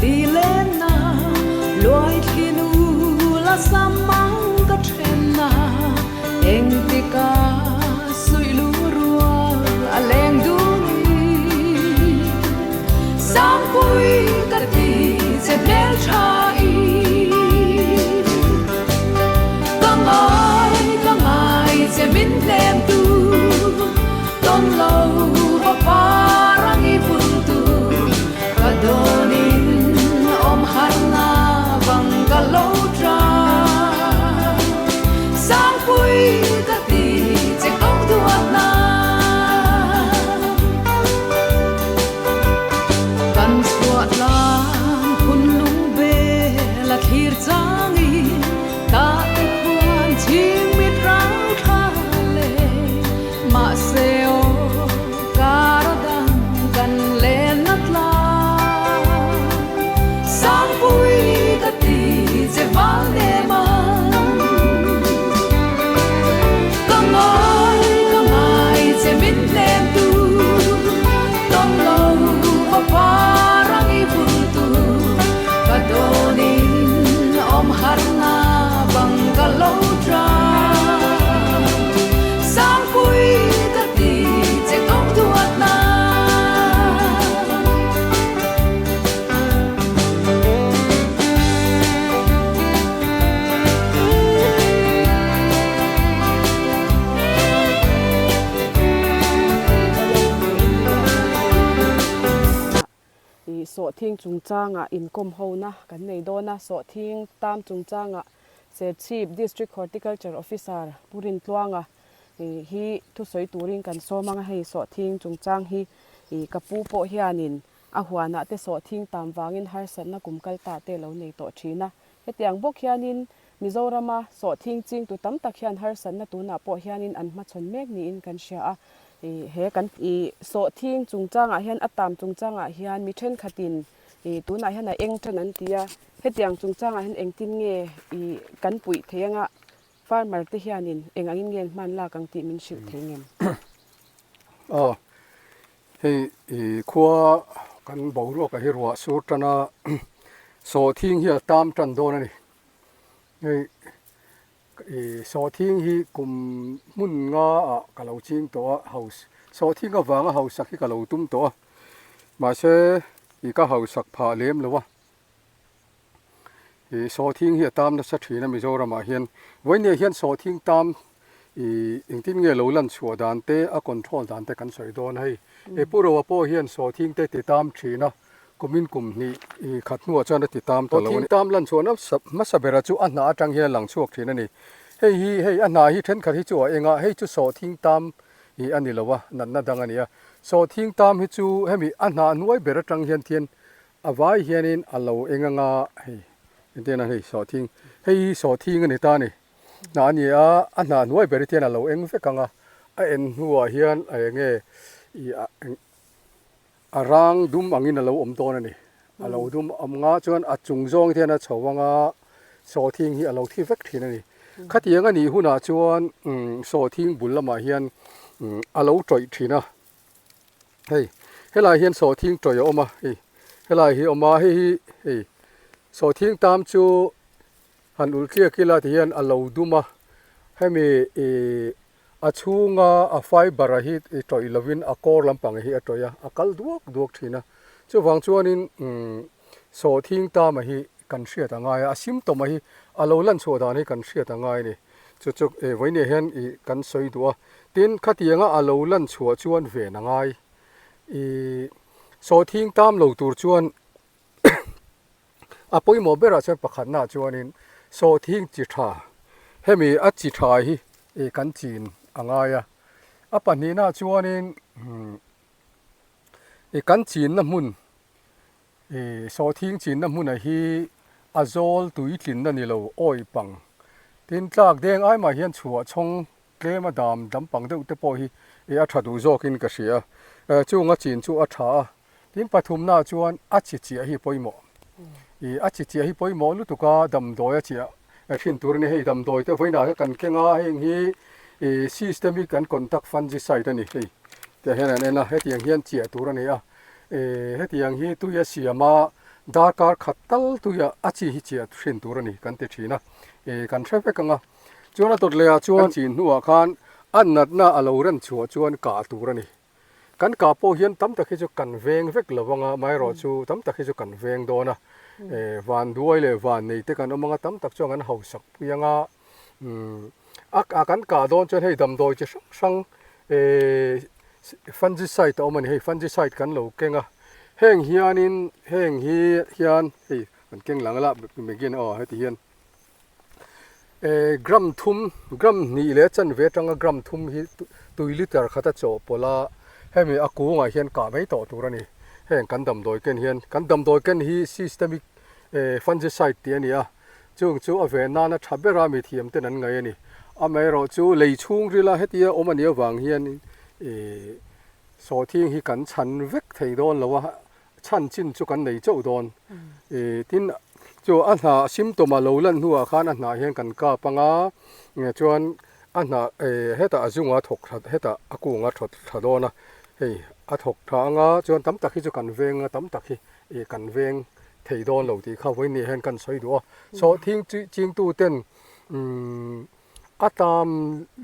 đi lên na loài khi nu là sa mang cả trên na em ti ca suy lu rùa lên đuôi sáng vui cả ti sẽ đến trái các ngài sẽ bin lên tu tôn lâu và parang ipun tu kadonin om harna vang galotra sang vui cả ti sẽ không tuat na kan suat lang kun lung be la thir changi ka ikwan chim mit rang tha le ma seo karadang kan len nat la sang vui ka ti je mal ne ma kamai je mit len tu tom lo ho parang I bun tu kadonin om harna bangalo tra sang vui ka ti je kong tuat na Sawhthing chungchanga income ho na kan nei do na Sawhthing tam chungchanga Serchhip district horticulture officer purin tluanga hi thu soi turin kan somanga hei Sawhthing chungchang hi kapu po hianin a huana te Sawhthing tam wangin har san na kumkal ta te lo nei to thina hetiang bok hianin Mizorama Sawhthing ching tu tam tak hian har san na tu na po hianin an ma chon mek ni in kan sha a he kan Sawhthing chungchanga hian atam chungchanga hian mi then khatin tu na hian a eng than an tia hetiang chungchanga hian engtin nge kan pui thenga farmer te hianin engangin ngen man la kang ti min shil thengem hei khua kan bawro ka hi ruwa surtana Sawhthing hi tam tan do na ni hei Sawhthing hi kum mun nga ka lo ching to house Sawhthing ka wanga house sak hi ka lo tum to ma se ka house sak pha lem lo wa Sawhthing hi tam na sa thina Mizoram a hian voine hian Sawhthing tam ingtin nge lo lan chua dan te a control dan te kan soi don hei puro po hian Sawhthing te tam thina kumin kum ni khatnu achana ti tam to lo ni tam lan chona ma sabera chu a na atang hian lang chuak thina ni hei a na hi then khat hi chu enga hei chu Sawhthing tam hi ani lowa nan na dang ania Sawhthing tam hi chu hemi a na nuai bera tang hian thian awai hianin alo enga nga hei intena hei Sawhthing ani ta ni na ni a na nuai bera thian alo eng fe kanga a en huwa hian a nge arang dum angin alo om ton ani alo dum amnga chuan a chungzong thiana chawanga Sawhthing hi alo thi vek thin ani khatianga ni huna chuan Sawhthing bullama hian alo troi thina hei helai hian Sawhthing troi oma helai hi oma hei Sawhthing tam chu han ulkia kila hian alo duma hemi a chunga a fiber hi troi lovin a kor lampang hi atoya akal duak thina chu wang chuanin Sawhthing tam hi kan hriat anga a symptom hi alo lan chodan hi kan hriat anga ni chu voine hian kan soi duwa tin khatianga alo lan chua chuan ve na ngai Sawhthing tam lo tur chuan a poimo bera chuan pakhat na chuanin Sawhthing chi tha hemi a chi tha hi kan chin angaya a panina chuanin kan chin na mun Sawhthing chin na mun a hi azol tui tlin na ni lo oi pang tin tlak deng ai ma hian chua chong tlema dam pang deuh te po hi a thadu zokin ka hria chunga chin chu a tha tin pathum na chuan a chi hi poimo a chi hi poimo lu tuka dam doya chia thin tur ni hei dam doi te voina kan kenga heng hi systemic and contact fungicide ani hei te hena nena hetiang hian chia tur ani a hetiang hi tu ya siama ดาการขัดตัลตัวยาอาชีฮิเชียเทรนตัวนี่กันเตชีนะกันเชฟเฟกังอ่ะจวนตัวเลียจวนจีนหัวคานอันนัดน่าอลาวรันชัวจวนกาตัวนี่กันกาโปเฮียนตั้มตะคิจุกันเวงเวกละวังไม่รอชูตั้มตะคิจุกันเวงโดนะวันด้วยเลยวันนี้แต่กันอมังตั้มตะจวงกันเฮาสักยังอ่ะอากันกาโดนจนให้ดำโดยจะสังฟันจิไซต์เอามันให้ฟันจิไซต์กันเหลวเก่งอ่ะแห้งเฮียนินแห้งเฮียนเฮ้ยมันเก่งหลังละเมื่อกี้อ๋อให้ที่เฮียนกรัมทุ่มกรัมนี่เลยจันเวทังกรัมทุ่มฮิตุยลิตรขัดโจปลาให้มีอากูงอ่ะเฮียนกาไม่ต่อตัวนี่แห้งกันดำโดยกันเฮียนกันดำโดยกันฮีซิสเตมิกฟันจิไซต์เตียนี่อ่ะจู่อเวน่านะทับเบรามีเทียมเต้นนั้นไงนี่อ่ะไม่รอจู่เลยชุ่งริลาให้ที่อมันเยอะวางเฮียนสอทิ้งให้กันฉันเวกไทยโดนแล้วว่าฉันจินจุกันในเจ้าโดนที่จู่อันหาซิมตัวมาโลลันหัวข้านอันหาเห็นกันก้าปังอาจวนอันหาเฮตาอาจุงอาถกเฮตาอากูงาถดถดนะเฮ้ยอาถกทางอาจวนตั้มตะขี้จุกันเวงตั้มตะขี้กันเวงไทยโดนเหล่าที่เข้าไว้นี่เห็นกันสวยดูสอทิ้งจริงตู้เต้นอาตาม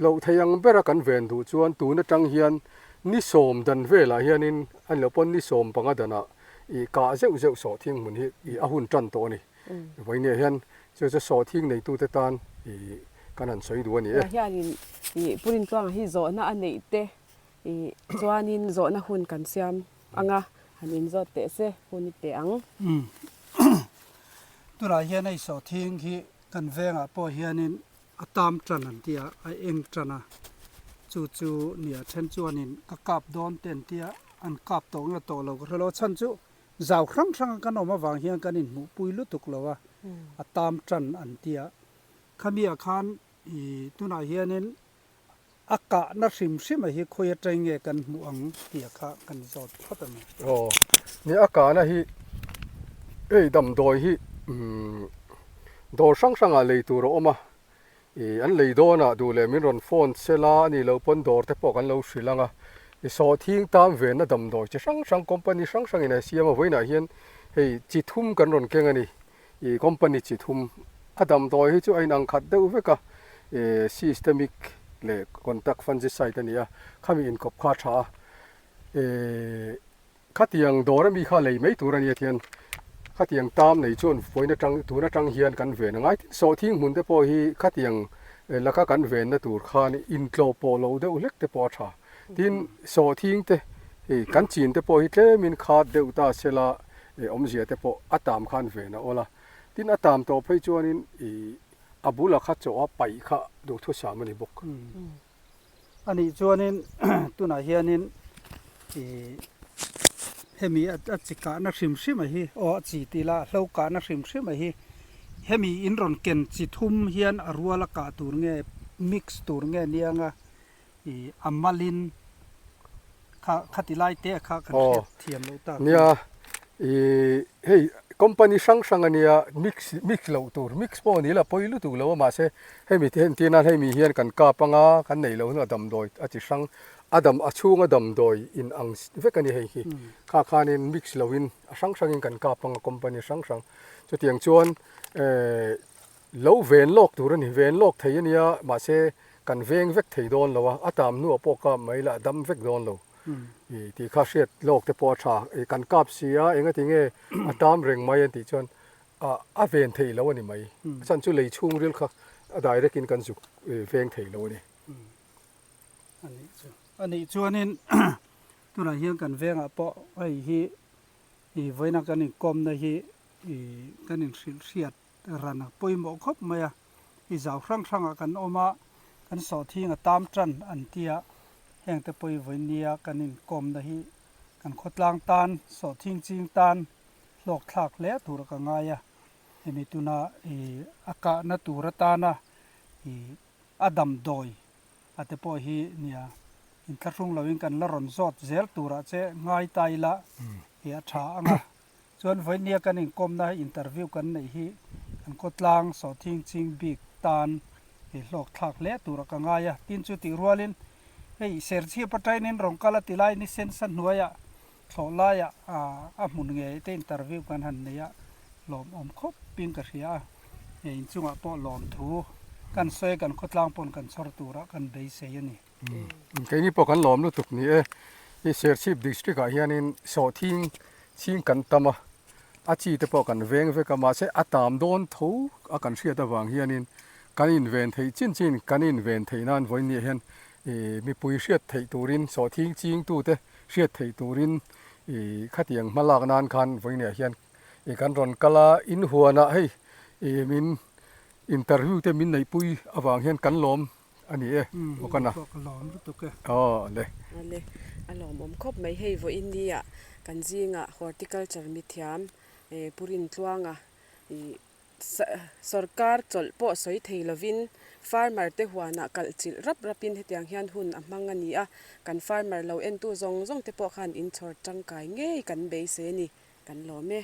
เราไทยยังเบรักันเวนดูจวนตูนจังเฮียนนิสมดันเวลาเฮียนินอันเหล่าปนนิสมปังดานะกาเจ้าสอทิ้งเหมือนที่อาหุ่นจันโตนี่ไว้เนี่ยเฮียนจะสอทิ้งในตู้เตตานกันหันสวยดูนี่เฮียนินปุรินตัวฮิโซน่ะอันนี้เตจวนนินโซน่ะหุ่นกันเสียมอังอ่ะอันนินโซเตเสหุ่นเตอังตัวเราเฮียนในสอทิ้งที่กันเวงอ่ะพอเฮียนินตามจันนันเตียไอเองจันนะจู่เนี่ยเช่นจวนนินก็กลับโดนเต็นเตียอันกลับตรงกับโตเราก็เราฉันจู่เจ้าครั้งกันออกมาวางเฮียกันนินหมูปุยลุตุกเราว่าตามจันอันเตียขมีอาคารตัวเราเฮียนินอากาศน่าสิมมาฮีคุยใจเงี้ยกันหมูอังเตียค่ะกันจอดพัฒนาโอ้นี่อากาศนะฮีดำโดยฮีโดช่างอะไรตัวเราออกมาอันเลยโดนดูเลยมีรอนโฟนเซลานี่เราปนโดร์แต่พอกันเราสิลังสอทิ้งตามเวนะดำโดจะช่างคอมพานีช่างอินเสียมาไว้ไหนเห็นจิตทุ่มกันรอนเก่งอันนี้คอมพานีจิตทุ่มดำโดให้ช่วยนังขัดเดือดเวกซิสเตมิกเลยคอนแทคฟันจิไซต์นี่ข้ามีอินคบข้าช้าขัดยังโดร์มีข้าเลยไม่ตัวนี้เทียนขัดยังตามในช่วงฝนนั่งตัวนั่งเฮียนกันเวนะไงสอทิ้งหุ่นแต่พอฮีขัดยังแล้วก็กันเวนนะตัวข้านี่อินโคลโปโลเดือดเล็กแต่พอช้าที่สอทิ้งแต่กันจีนแต่พอฮีเทมินขาดเดือดตาเสลาอมเสียแต่พออัตามขันเวนะโอละที่อัตามตัวไปจวนนี้อาบุลขัดจะว่าไปข้าดูทุกสามันบกอันนี้จวนนี้ตัวไหนเฮียนินเฮมีอัจฉริยะนักสิมมาฮีอ๋อจีตีละเล่ากานักสิมมาฮีเฮมีอินรอนเกนจิทุ่มเฮียนรัวละกาตูร์เงี้ยมิกซ์ตูร์เงี้ยเนี่ยงะอัมมาลินขัดติไลเตะข้ากันเทียมเราตาเนี่ยเฮ้ยคอมพานีช่างอันนี้มิกซ์เราตัวมิกซ์พอนี่ละพอยลุตัวเรามาเซ่ให้มีที่นั่นให้มีเฮียนกันกาปังกันไหนเราเนี่ยดำโดยอาจจะช่างอดัมอาชูงอดัมโดยอินอังเวกันนี่ให้ข้านินมิกซ์เราอินช่างอินกันกาปังคอมพานีช่างจะเตียงชวนเราเวนโลกตัวนี้เวนโลกไทยเนี่ยมาเซ่กันเวงเวกไทยโดนเราอาตามนัวปอกไม่ละดำเวกโดนเราที่ข้าเสียโลกแต่พอชากันกาบเสียเองก็ทิ้งอาตามเร่งไม่ยันที่ชวนเวนไทยแล้วนี่ไม่ฉันช่วยเลยช่วงเรื่องข้าได้ได้กินกันสุกเวงไทยแล้วนี่อันนี้ชวนนี้ตัวไหนเฮียกันเวงปอไอ้ฮีไว้นักกันกอมนะฮีกันเสียดรันปุยหมอกครบไหมเจ้าครั้งกันออกมากันสอทิ้งตามจันอันเตียแห่งแต่ปุยไว้เนียกันกอมนะฮีกันขดลางตานสอทิ้งจริงตานหลอกถากแล้วตัวกันง่ายเห็นมีตัวน่ะอากาศน่ะตัวระตานะอดัมดอยอาจจะพอฮีเนี่ยอินทรุ่งเราอินกันละรอนสอดเซลตัวระเจง่ายตายละเหียช้าอ่ะส่วนไว้เนี่ยกันกอมนะอินเตอร์วิวกันในฮีกันกดลางสอทิ้งจริงบีกตานหลอกถากแล้วตัวระกันง่ายตินจุติรัวลินเฮ้ยเสร์ชีปัจจัยนินรองกาลติไลนิเซนสันหัวย โซลายหมุนเงยเต้นตรวิวกันหันเนี่ยหลอมอมคบปิ้งกระเสียเห็นจุงปอหลอมทูกันเซกันขดล่างปนกันสอดตัวระกันเบยเสียนี่แค่นี้พอกันหลอมรู้ตุกนี่ที่เซอร์ชิปดิสตริกอ่ะเฮียนี่สอทิ้งชิงกันตามอาชีพพอกันเวงเวกมาเสอาตามโดนทูอากันเสียตะวังเฮียนี่กันอินเวนไทยจินกันอินเวนไทยนั่นวันนี้เห็นมีปุยเสียไทยตูรินสอทิ้งจิงตูเตเสียไทยตูรินขัดยังมาลากนานคันวันนี้เห็นกันรอนกะลาอินหัวนะให้มินอินเตอร์วิวเตมินในปุยอวังเห็นกันล้อมอันนี้บอกกันนะหลอมรู้ตุกอ๋อเลยอันหลอมอมคบไม่ให้วอินเดียกันจิงhorticulture มิถามปุรินทวงसरकार चल पो सoi theilovin farmer te huana kalchil rapin hetiang hian hun amangania kan farmer lo en tu zong te po khan in chhor tangkai nge kan be se ni kan lo me